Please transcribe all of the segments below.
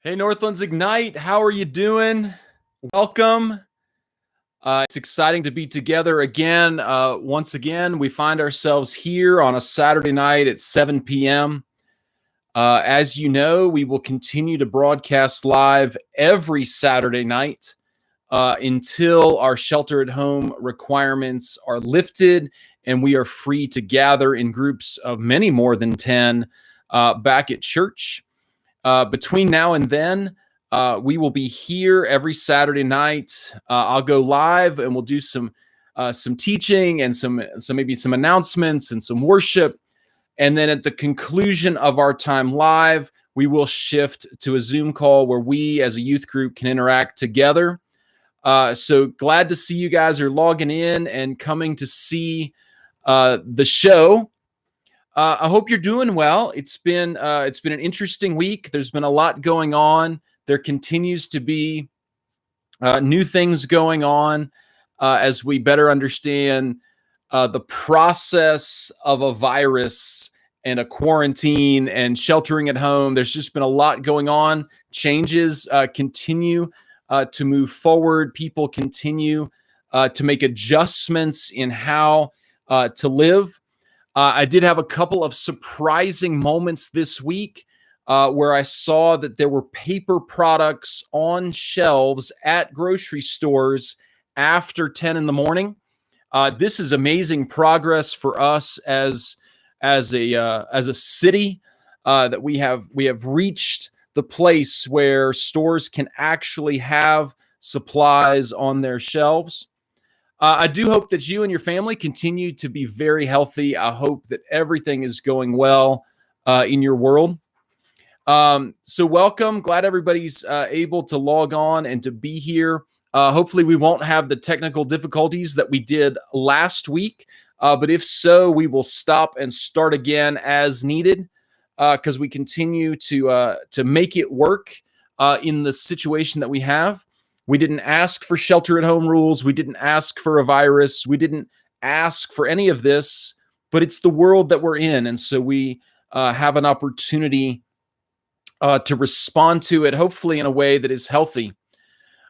Hey, Northlands Ignite, how are you doing? Welcome. It's exciting to be together again. Once again, we find ourselves here on a Saturday night at 7 p.m. As you know, we will continue to broadcast live every Saturday night until our shelter at home requirements are lifted and we are free to gather in groups of many more than 10 back at church. Between now and then, we will be here every Saturday night. I'll go live and we'll do some teaching and some maybe some announcements and some worship. And then at the conclusion of our time live, we will shift to a Zoom call where we as a youth group can interact together. So glad to see you guys are logging in and coming to see the show. I hope you're doing well. It's been an interesting week. There's been a lot going on. There continues to be new things going on as we better understand the process of a virus and a quarantine and sheltering at home. There's just been a lot going on. Changes continue to move forward. People continue to make adjustments in how to live. I did have a couple of surprising moments this week where I saw that there were paper products on shelves at grocery stores after 10 in the morning. This is amazing progress for us as a city that we have reached the place where stores can actually have supplies on their shelves. I do hope that you and your family continue to be very healthy. I hope that everything is going well in your world. So welcome. Glad everybody's able to log on and to be here. Hopefully we won't have the technical difficulties that we did last week. But if so, we will stop and start again as needed because we continue to make it work in the situation that we have. We didn't ask for shelter at home rules. We didn't ask for a virus. We didn't ask for any of this, but it's the world that we're in. And so we have an opportunity to respond to it, hopefully in a way that is healthy.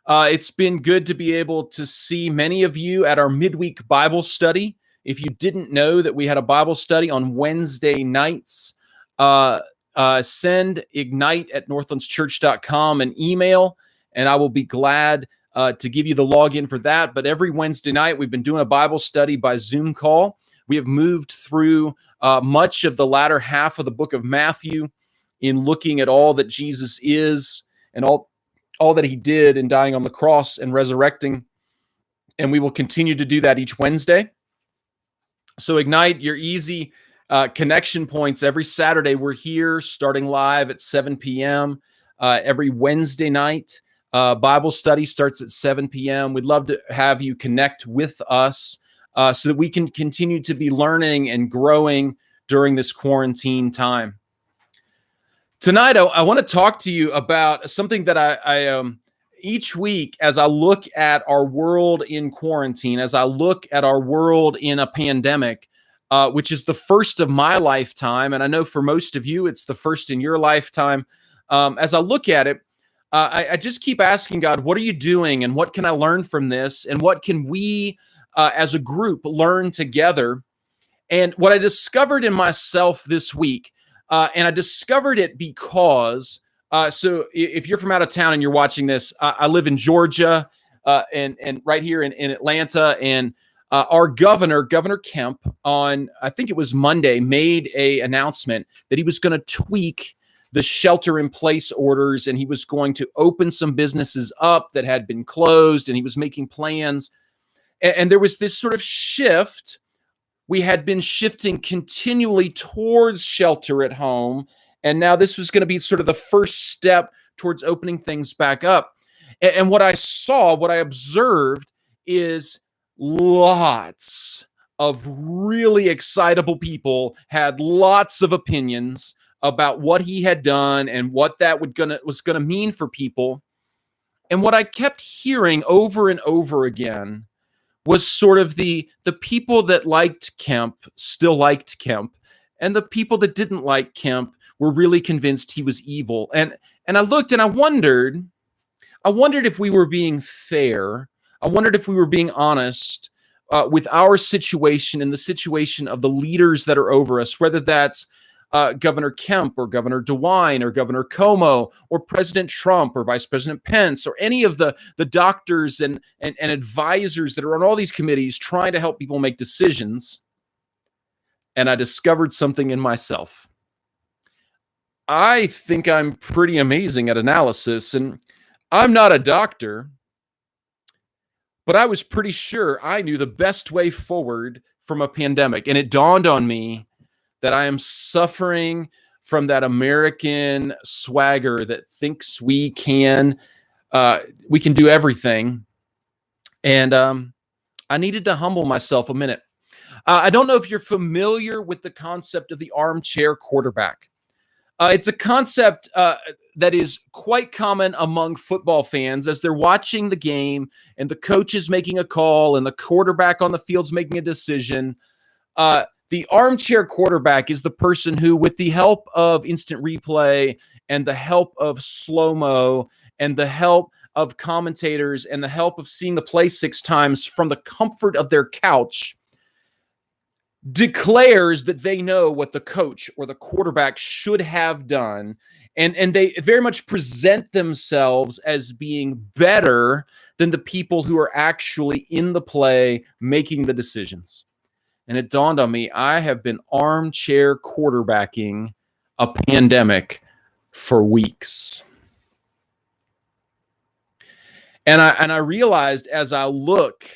It's been good to be able to see many of you at our midweek Bible study. If you didn't know that we had a Bible study on Wednesday nights, send ignite@northlandschurch.com an email, and I will be glad to give you the login for that. But every Wednesday night, we've been doing a Bible study by Zoom call. We have moved through much of the latter half of the book of Matthew in looking at all that Jesus is and all that he did in dying on the cross and resurrecting. And we will continue to do that each Wednesday. So Ignite, your easy connection points. Every Saturday, we're here starting live at 7 p.m. Every Wednesday night, Bible study starts at 7 p.m. We'd love to have you connect with us so that we can continue to be learning and growing during this quarantine time. Tonight, I want to talk to you about something that I each week as I look at our world in quarantine, as I look at our world in a pandemic, which is the first of my lifetime, and I know for most of you, it's the first in your lifetime. As I look at it, I just keep asking God, what are you doing? And what can I learn from this? And what can we as a group learn together? And what I discovered in myself this week, and I discovered it because, so if you're from out of town and you're watching this, I live in Georgia and right here in Atlanta. And our Governor Kemp, on, I think it was Monday, made an announcement that he was going to tweak the shelter in place orders, and he was going to open some businesses up that had been closed, and he was making plans. And there was this sort of shift. We had been shifting continually towards shelter at home, and now this was going to be sort of the first step towards opening things back up. And what I saw, what I observed is lots of really excitable people had lots of opinions about what he had done and what that was going to mean for people. And what I kept hearing over and over again was sort of the people that liked Kemp still liked Kemp, and the people that didn't like Kemp were really convinced he was evil. And I looked and I wondered if we were being fair. I wondered if we were being honest with our situation and the situation of the leaders that are over us, whether that's Governor Kemp or Governor DeWine or Governor Cuomo or President Trump or Vice President Pence or any of the doctors and advisors that are on all these committees trying to help people make decisions. And I discovered something in myself. I think I'm pretty amazing at analysis, and I'm not a doctor, but I was pretty sure I knew the best way forward from a pandemic. And it dawned on me that I am suffering from that American swagger that thinks we can do everything. And I needed to humble myself a minute. I don't know if you're familiar with the concept of the armchair quarterback. It's a concept that is quite common among football fans as they're watching the game and the coach is making a call and the quarterback on the field's making a decision. The armchair quarterback is the person who, with the help of instant replay and the help of slow-mo and the help of commentators and the help of seeing the play 6 times from the comfort of their couch, declares that they know what the coach or the quarterback should have done. And they very much present themselves as being better than the people who are actually in the play making the decisions. And it dawned on me, I have been armchair quarterbacking a pandemic for weeks. And I realized as I look,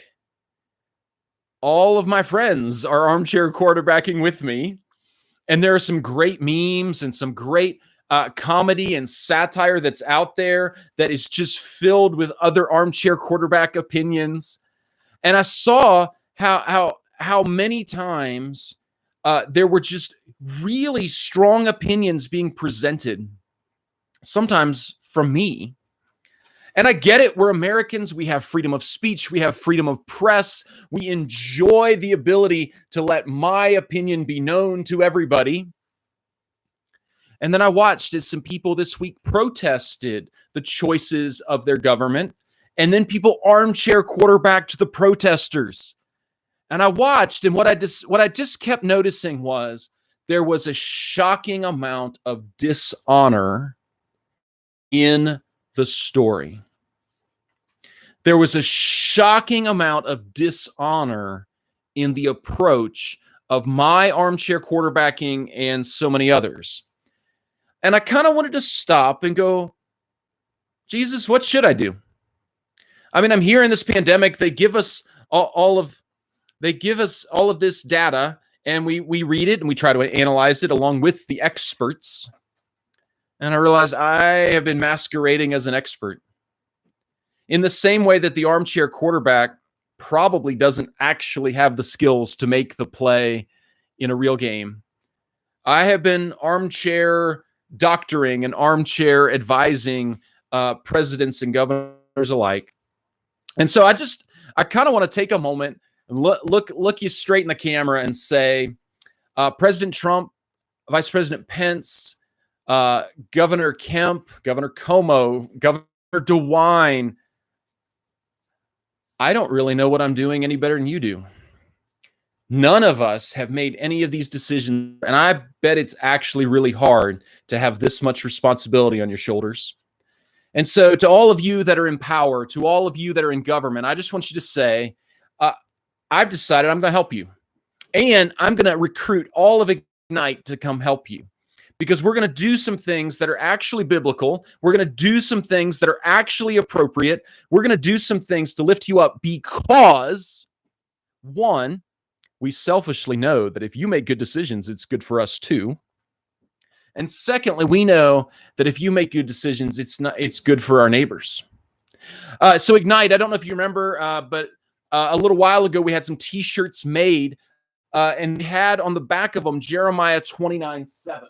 all of my friends are armchair quarterbacking with me. And there are some great memes and some great comedy and satire that's out there that is just filled with other armchair quarterback opinions. And I saw how many times there were just really strong opinions being presented, sometimes from me. And I get it. We're Americans. We have freedom of speech. We have freedom of press. We enjoy the ability to let my opinion be known to everybody. And then I watched as some people this week protested the choices of their government. And then people armchair quarterbacked the protesters. And I watched, and what I just kept noticing was there was a shocking amount of dishonor in the story. There was a shocking amount of dishonor in the approach of my armchair quarterbacking and so many others. And I kind of wanted to stop and go, Jesus, what should I do? I mean, I'm here in this pandemic. They give us all of this data, and we read it and we try to analyze it along with the experts. And I realized I have been masquerading as an expert in the same way that the armchair quarterback probably doesn't actually have the skills to make the play in a real game. I have been armchair doctoring and armchair advising presidents and governors alike. And so I kind of want to take a moment and look you straight in the camera and say, President Trump, Vice President Pence, Governor Kemp, Governor Cuomo, Governor DeWine, I don't really know what I'm doing any better than you do. None of us have made any of these decisions, and I bet it's actually really hard to have this much responsibility on your shoulders. And so to all of you that are in power, to all of you that are in government, I just want you to say, I've decided I'm going to help you. And I'm going to recruit all of Ignite to come help you. Because we're going to do some things that are actually biblical. We're going to do some things that are actually appropriate. We're going to do some things to lift you up because, one, we selfishly know that if you make good decisions, it's good for us too. And secondly, we know that if you make good decisions, it's good for our neighbors. So Ignite, I don't know if you remember, but a little while ago, we had some T-shirts made and had on the back of them Jeremiah 29:7.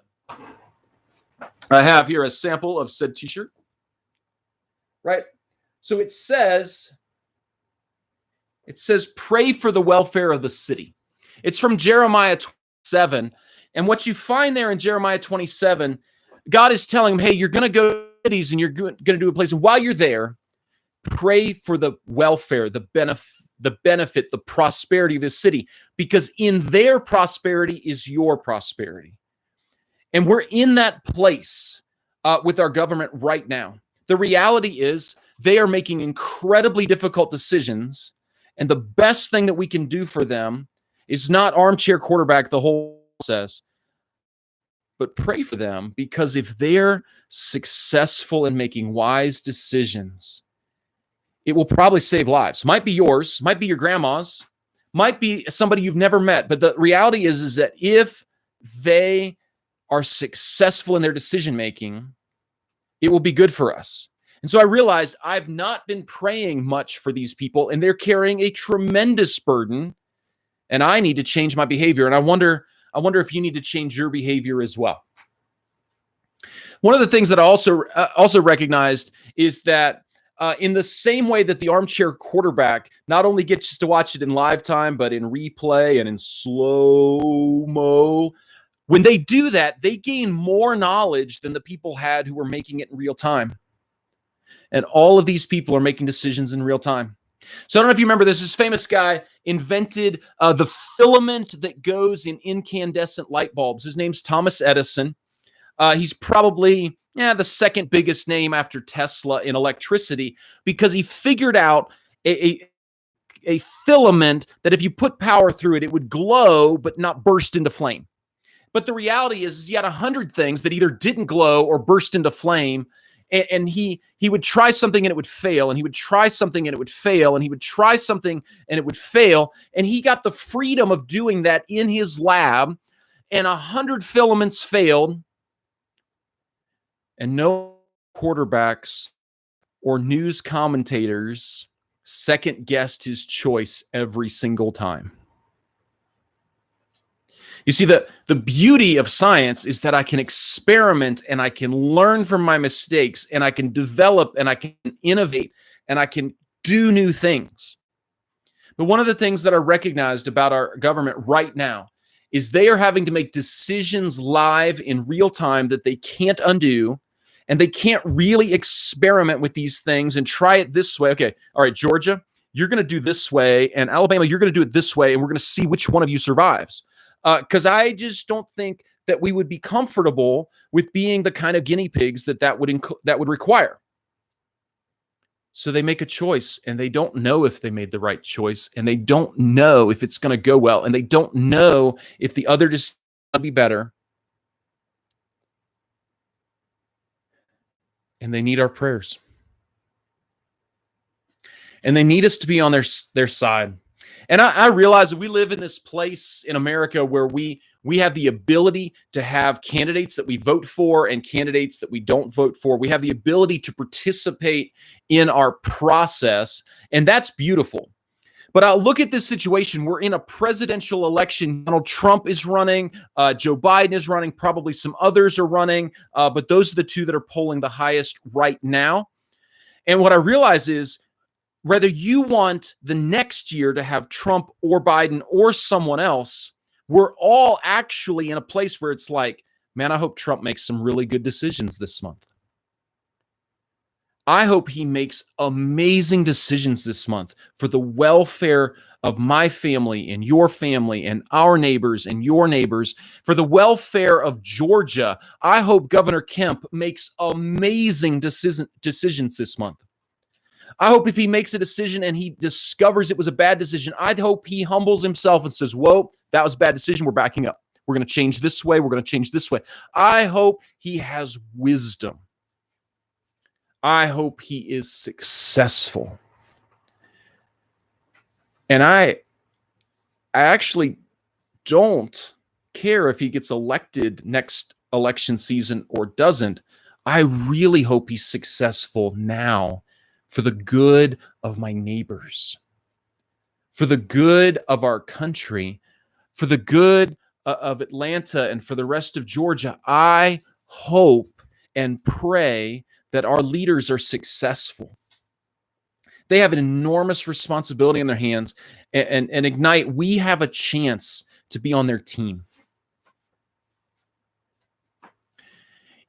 I have here a sample of said T-shirt. Right? So it says, pray for the welfare of the city. It's from Jeremiah 7. And what you find there in Jeremiah 27, God is telling him, hey, you're going to go to cities and you're going to do a place. And while you're there, pray for the welfare, the benefit, the prosperity of this city, because in their prosperity is your prosperity. And we're in that place with our government right now. The reality is they are making incredibly difficult decisions. And the best thing that we can do for them is not armchair quarterback the whole process, but pray for them, because if they're successful in making wise decisions, it will probably save lives. Might be yours, might be your grandma's, might be somebody you've never met. But the reality is that if they are successful in their decision-making, it will be good for us. And so I realized I've not been praying much for these people, and they're carrying a tremendous burden, and I need to change my behavior. And I wonder if you need to change your behavior as well. One of the things that I also recognized is that in the same way that the armchair quarterback not only gets to watch it in live time, but in replay and in slow-mo, when they do that, they gain more knowledge than the people had who were making it in real time. And all of these people are making decisions in real time. So I don't know if you remember this famous guy invented the filament that goes in incandescent light bulbs. His name's Thomas Edison. He's probably the second biggest name after Tesla in electricity, because he figured out a filament that if you put power through it, it would glow but not burst into flame. But the reality is he had 100 things that either didn't glow or burst into flame. And he would try something and it would fail, and he would try something and it would fail, and he would try something and it would fail. And he got the freedom of doing that in his lab, and 100 filaments failed, and no quarterbacks or news commentators second guessed his choice every single time. You see, the beauty of science is that I can experiment and I can learn from my mistakes, and I can develop and I can innovate and I can do new things. But one of the things that I recognized about our government right now is they are having to make decisions live in real time that they can't undo, and they can't really experiment with these things and try it this way. Okay, all right, Georgia, you're going to do this way, and Alabama, you're going to do it this way, and we're going to see which one of you survives. Because I just don't think that we would be comfortable with being the kind of guinea pigs that would require. So they make a choice, and they don't know if they made the right choice, and they don't know if it's going to go well, and they don't know if the other decision will be better. And they need our prayers. And they need us to be on their side. And I realize that we live in this place in America where we have the ability to have candidates that we vote for and candidates that we don't vote for. We have the ability to participate in our process, and that's beautiful. But I'll look at this situation. We're in a presidential election. Donald Trump is running. Joe Biden is running. Probably some others are running. But those are the two that are polling the highest right now. And what I realize is, whether you want the next year to have Trump or Biden or someone else, we're all actually in a place where it's like, man, I hope Trump makes some really good decisions this month. I hope he makes amazing decisions this month for the welfare of my family and our neighbors and your neighbors, for the welfare of Georgia. I hope Governor Kemp makes amazing decisions this month. I hope if he makes a decision and he discovers it was a bad decision, I hope he humbles himself and says, whoa, that was a bad decision. We're backing up. We're going to change this way. We're going to change this way. I hope he has wisdom. I hope he is successful. And I actually don't care if he gets elected next election season or doesn't. I really hope he's successful now, for the good of my neighbors, for the good of our country, for the good of Atlanta and for the rest of Georgia. I hope and pray that our leaders are successful. They have an enormous responsibility in their hands. And Ignite, we have a chance to be on their team.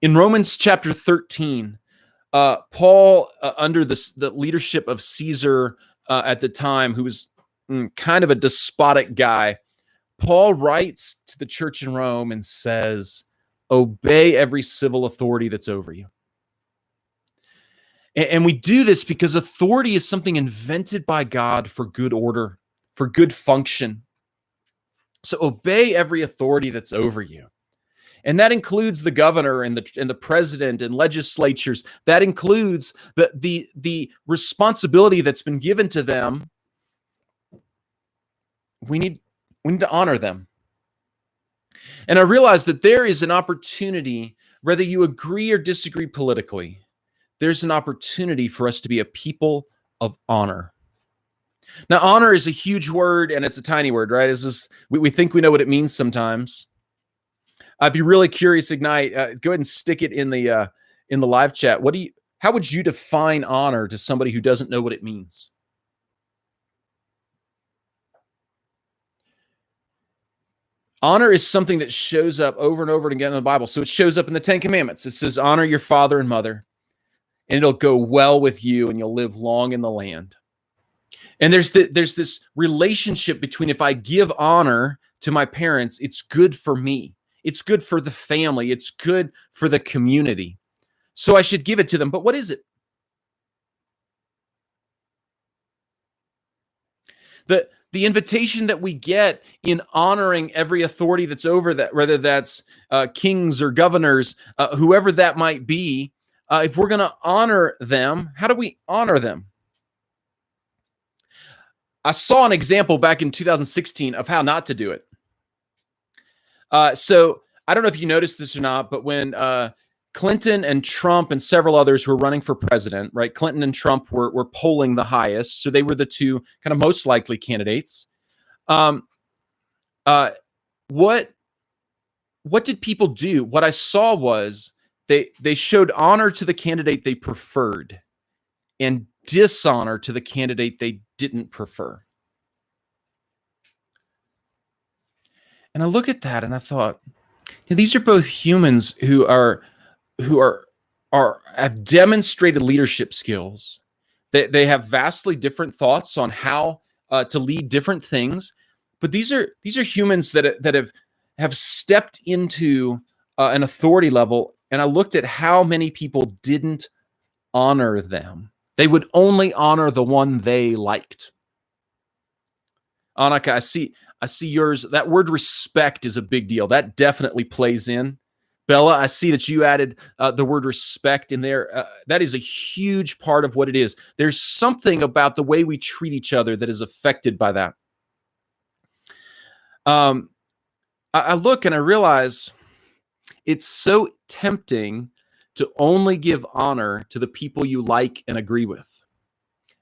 In Romans chapter 13, Paul, under the leadership of Caesar at the time, who was kind of a despotic guy, Paul writes to the church in Rome and says, obey every civil authority that's over you. And we do this because authority is something invented by God for good order, for good function. So obey every authority that's over you. And that includes the governor and the president and legislatures. That includes the responsibility that's been given to them. We need to honor them. And I realize that there is an opportunity, whether you agree or disagree politically, there's an opportunity for us to be a people of honor. Now, honor is a huge word and it's a tiny word, right? We think we know what it means sometimes. I'd be really curious, Ignite. Go ahead and stick it in the live chat. How would you define honor to somebody who doesn't know what it means? Honor is something that shows up over and over again in the Bible. So it shows up in the 10 Commandments. It says, honor your father and mother, and it'll go well with you, and you'll live long in the land. And there's this relationship between, if I give honor to my parents, it's good for me. It's good for the family. It's good for the community. So I should give it to them. But what is it? The invitation that we get in honoring every authority that's over that, whether that's kings or governors, whoever that might be, if we're going to honor them, how do we honor them? I saw an example back in 2016 of how not to do it. So I don't know if you noticed this or not, but when Clinton and Trump and several others were running for president, right? Clinton and Trump were polling the highest. So they were the two kind of most likely candidates. What did people do? What I saw was they showed honor to the candidate they preferred and dishonor to the candidate they didn't prefer. And I look at that and I thought, these are both humans who have demonstrated leadership skills. They have vastly different thoughts on how to lead different things, but these are humans that have stepped into an authority level. And I looked at how many people didn't honor them. They would only honor the one they liked. Annika, I see yours. That word respect is a big deal. That definitely plays in. Bella, I see that you added the word respect in there. That is a huge part of what it is. There's something about the way we treat each other that is affected by that. I look and I realize it's so tempting to only give honor to the people you like and agree with.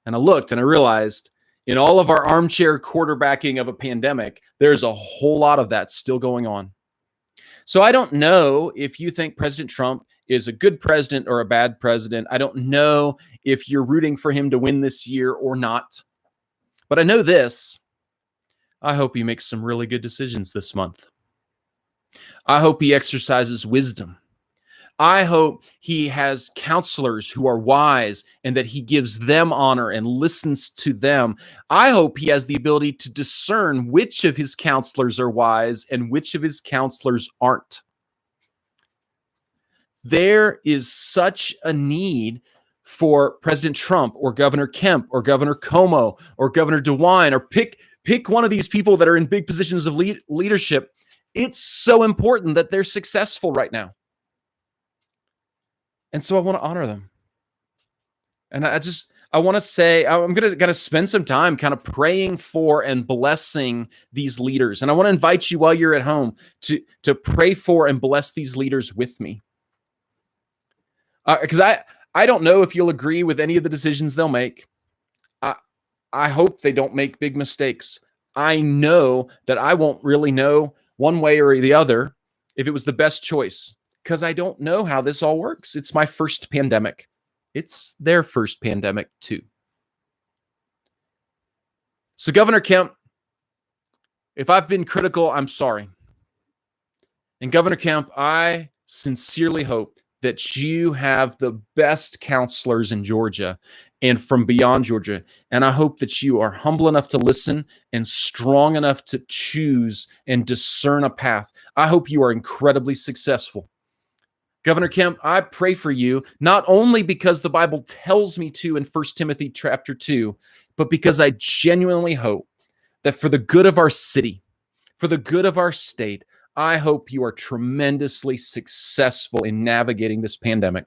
And I looked and I realized in all of our armchair quarterbacking of a pandemic, there's a whole lot of that still going on. So I don't know if you think President Trump is a good president or a bad president. I don't know if you're rooting for him to win this year or not. But I know this. I hope he makes some really good decisions this month. I hope he exercises wisdom. I hope he has counselors who are wise and that he gives them honor and listens to them. I hope he has the ability to discern which of his counselors are wise and which of his counselors aren't. There is such a need for President Trump or Governor Kemp or Governor Cuomo or Governor DeWine, or pick one of these people that are in big positions of leadership. It's so important that they're successful right now. And so I want to honor them. And I want to say, I'm going to spend some time kind of praying for and blessing these leaders. And I want to invite you while you're at home to pray for and bless these leaders with me. Because I don't know if you'll agree with any of the decisions they'll make. I hope they don't make big mistakes. I know that I won't really know one way or the other if it was the best choice, because I don't know how this all works. It's my first pandemic. It's their first pandemic too. So Governor Kemp, if I've been critical, I'm sorry. And Governor Kemp, I sincerely hope that you have the best counselors in Georgia and from beyond Georgia. And I hope that you are humble enough to listen and strong enough to choose and discern a path. I hope you are incredibly successful. Governor Kemp, I pray for you, not only because the Bible tells me to in 1 Timothy chapter 2, but because I genuinely hope that for the good of our city, for the good of our state, I hope you are tremendously successful in navigating this pandemic.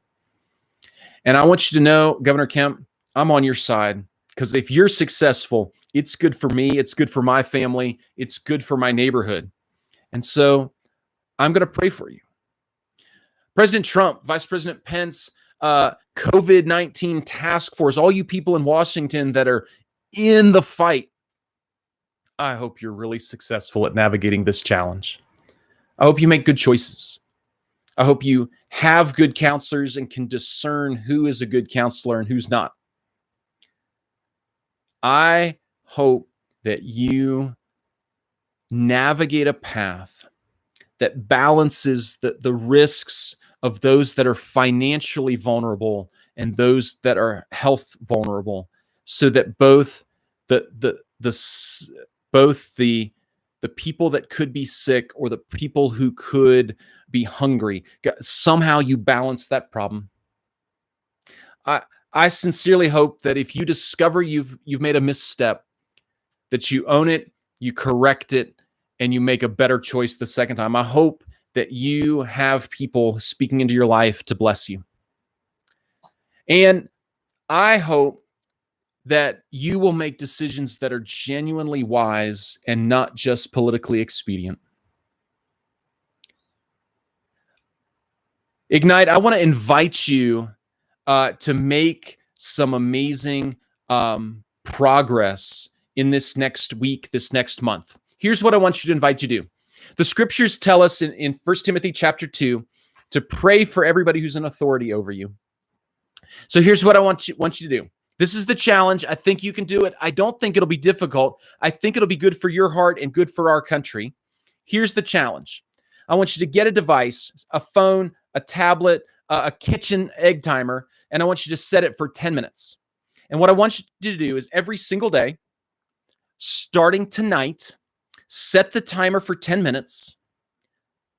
And I want you to know, Governor Kemp, I'm on your side, because if you're successful, it's good for me, it's good for my family, it's good for my neighborhood. And so I'm going to pray for you. President Trump, Vice President Pence, COVID-19 task force, all you people in Washington that are in the fight, I hope you're really successful at navigating this challenge. I hope you make good choices. I hope you have good counselors and can discern who is a good counselor and who's not. I hope that you navigate a path that balances the risks of those that are financially vulnerable and those that are health vulnerable, so that both the people that could be sick or the people who could be hungry, somehow you balance that problem. I sincerely hope that if you discover you've made a misstep, that you own it, you correct it, and you make a better choice the second time. I hope that you have people speaking into your life to bless you. And I hope that you will make decisions that are genuinely wise and not just politically expedient. Ignite, I want to invite you to make some amazing progress in this next week, this next month. Here's what I want you to invite you to do. The scriptures tell us in 1 Timothy chapter 2 to pray for everybody who's in authority over you. So here's what I want you to do. This is the challenge. I think you can do it. I don't think it'll be difficult. I think it'll be good for your heart and good for our country. Here's the challenge. I want you to get a device, a phone, a tablet, a kitchen egg timer, and I want you to set it for 10 minutes. And what I want you to do is every single day, starting tonight, set the timer for 10 minutes,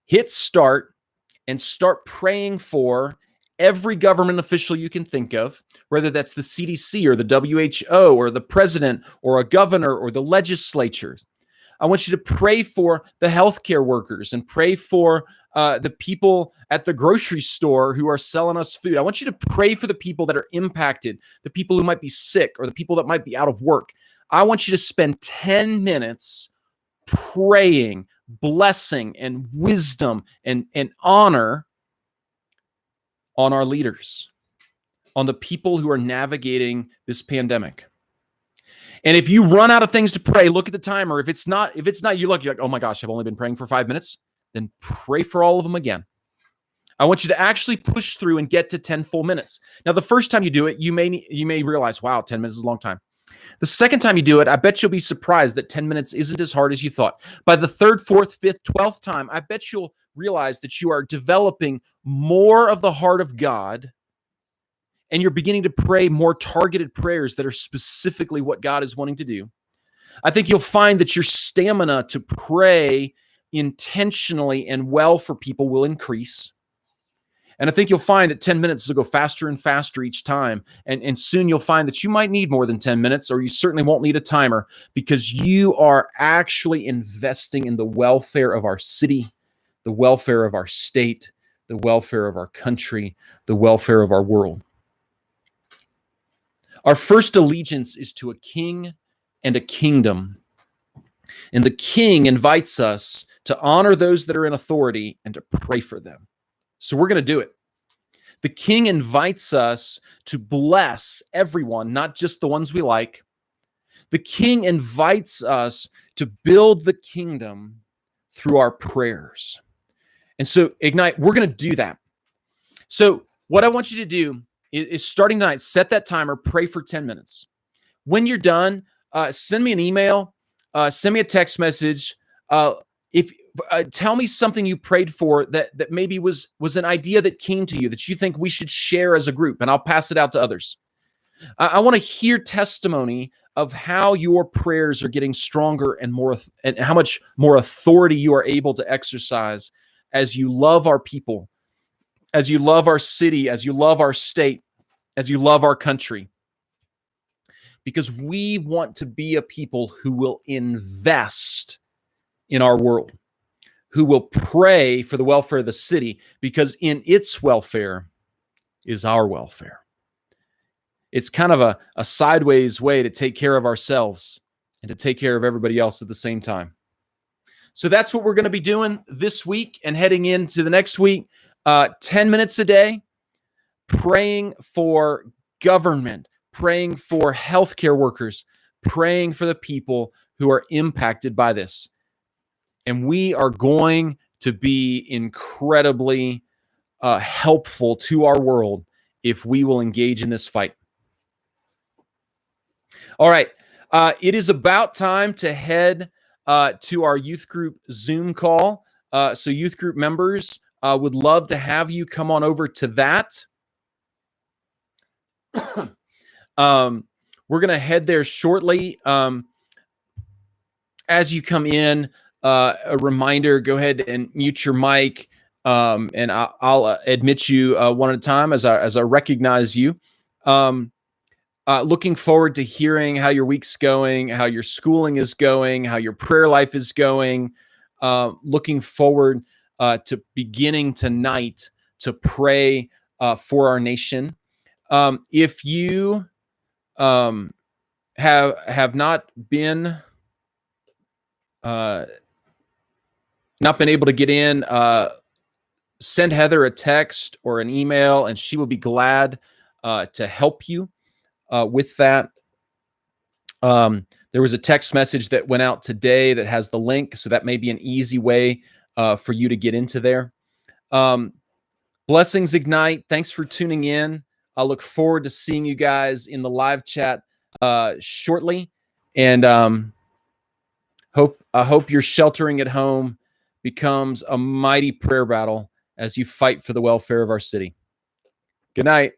hit start, and start praying for every government official you can think of, whether that's the CDC or the WHO or the president or a governor or the legislatures. I want you to pray for the healthcare workers and pray for the people at the grocery store who are selling us food. I want you to pray for the people that are impacted, the people who might be sick or the people that might be out of work. I want you to spend 10 minutes praying, blessing, and wisdom and honor on our leaders, on the people who are navigating this pandemic. And if you run out of things to pray, look at the timer. If it's not, you're like, oh my gosh, I've only been praying for 5 minutes, then pray for all of them again. I want you to actually push through and get to 10 full minutes. Now, the first time you do it, you may realize, wow, 10 minutes is a long time. The second time you do it, I bet you'll be surprised that 10 minutes isn't as hard as you thought. By the third, fourth, fifth, 12th time, I bet you'll realize that you are developing more of the heart of God, and you're beginning to pray more targeted prayers that are specifically what God is wanting to do. I think you'll find that your stamina to pray intentionally and well for people will increase. And I think you'll find that 10 minutes will go faster and faster each time. And soon you'll find that you might need more than 10 minutes, or you certainly won't need a timer, because you are actually investing in the welfare of our city, the welfare of our state, the welfare of our country, the welfare of our world. Our first allegiance is to a king and a kingdom. And the king invites us to honor those that are in authority and to pray for them. So we're going to do it. The king invites us to bless everyone, not just the ones we like. The king invites us to build the kingdom through our prayers. And so, Ignite, we're going to do that. So what I want you to do is starting tonight, set that timer, pray for 10 minutes. When you're done, send me an email, send me a text message. If Tell me something you prayed for that maybe was an idea that came to you that you think we should share as a group, and I'll pass it out to others. I want to hear testimony of how your prayers are getting stronger and more, and how much more authority you are able to exercise as you love our people, as you love our city, as you love our state, as you love our country. Because we want to be a people who will invest in our world, who will pray for the welfare of the city, because in its welfare is our welfare. It's kind of a sideways way to take care of ourselves and to take care of everybody else at the same time. So that's what we're going to be doing this week and heading into the next week. 10 minutes a day, praying for government, praying for healthcare workers, praying for the people who are impacted by this. And we are going to be incredibly helpful to our world if we will engage in this fight. All right. It is about time to head to our youth group Zoom call. So youth group members, would love to have you come on over to that. We're going to head there shortly. As you come in, a reminder, go ahead and mute your mic, and I'll admit you one at a time as I recognize you. Looking forward to hearing how your week's going, how your schooling is going, how your prayer life is going. Looking forward to beginning tonight to pray for our nation. If you have not been able to get in, send Heather a text or an email, and she will be glad to help you with that. There was a text message that went out today that has the link, so that may be an easy way for you to get into there. Blessings Ignite. Thanks for tuning in. I look forward to seeing you guys in the live chat shortly, and I hope your sheltering at home becomes a mighty prayer battle as you fight for the welfare of our city. Good night.